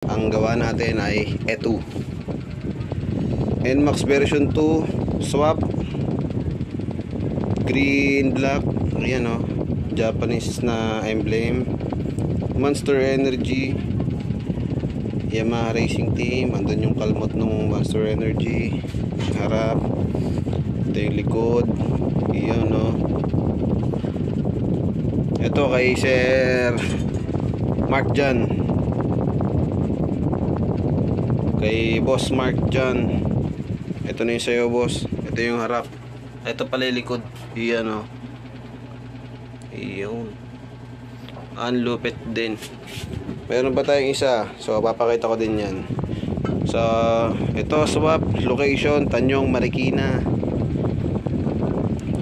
Ang gawa natin ay E2 NMAX version 2 swap, green black, ayan o, Japanese na emblem, Monster Energy, Yamaha Racing Team. Andun yung kalmot ng Monster Energy, harap, ito yung likod, iyon o. Ito kay Sir Mark John, kay Boss Mark John. Ito na yung sayo, boss. Ito yung harap. Ito pala yung likod. Iyan o. Iyon. Unlupit din. Meron pa tayong isa. So papakita ko din yan. So ito swap location Tanyong Marikina.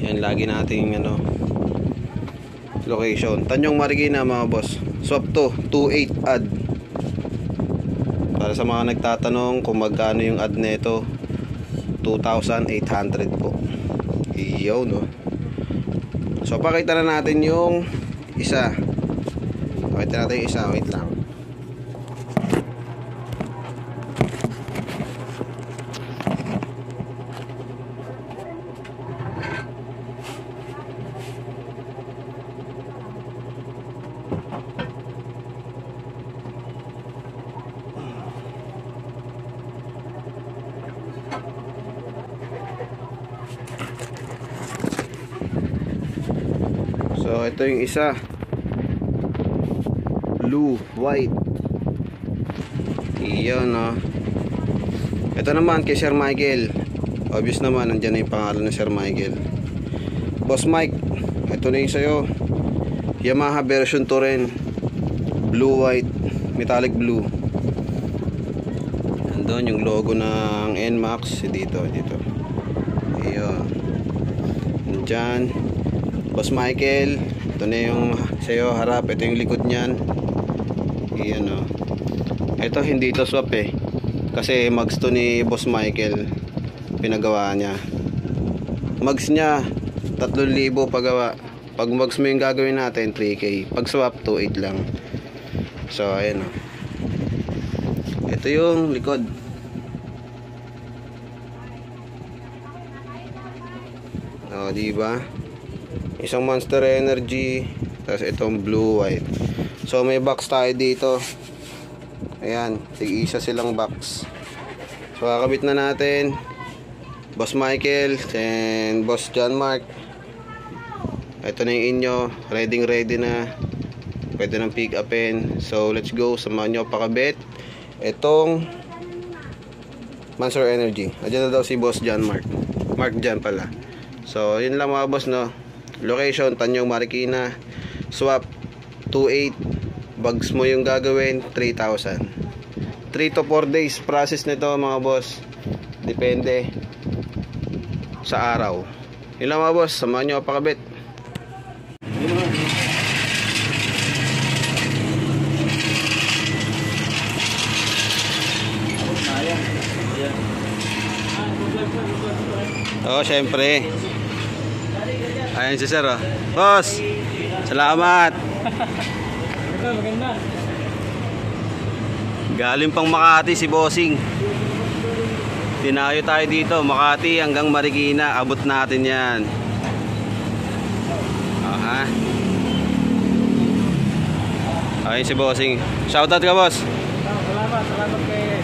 Yan lagi nating location Tanyong Marikina mga boss. Swap to 28 add. Para sa mga nagtatanong kung magkano yung add nito, 2,800 po. Iyaw no. So pakita na natin yung isa. Pakita natin yung isa. Wait lang. So ito yung isa, blue, white. Iyon no. Ito naman kay Sir Michael. Obvious naman, nandiyan na yung pangalan ng Sir Michael. Boss Mike, ito na yung sayo, Yamaha version 2 rin, blue, white, metallic blue. Andun yung logo ng NMAX dito. Iyon. Andyan Boss Michael, ito na yung sayo harap, ito yung likod niyan. Iyan o. Ito hindi ito swap kasi mags to ni Boss Michael, pinagawa niya. Mags niya 3,000 pagawa. Pag mags mo yung gagawin natin 3K, pag swap 2,800 lang. So ayan o. Ito yung likod. O diba? Isang Monster Energy, tapos itong blue white. So may box tayo dito. Ayan, tig-isa silang box. So kakabit na natin. Boss Michael and Boss John Mark, ito na yung inyo, ready na. Pwede nang pick upin. So let's go, samahan nyo pakabit itong Monster Energy. Nandiyan na daw si Boss John Mark John pala. So yun lang mga boss no. Location Tanyong Marikina, swap 28, bags mo yung gagawin 3,000. 3 to 4 days process nito mga boss, depende sa araw. Yun lang mga boss, samahan nyo pakabit. Oh syempre. Ayan si sir oh. Boss, salamat. Maganda. Galing pang Makati si Bossing. Tinayo tayo dito, Makati hanggang Marikina. Abot natin yan. Aha. Ayan si Bossing. Shoutout ka boss. Salamat kay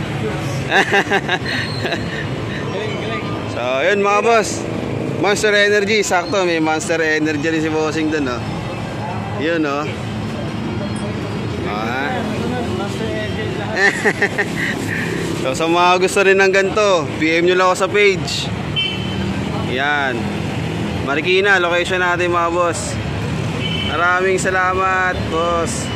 So yun mga boss, Monster Energy, sakto may Monster Energy rin si Bossing dun oh. Yun oh. So sa mga gusto rin ng ganito, PM nyo lang ako sa page. Yan, Marikina, location natin mga boss. Maraming salamat boss.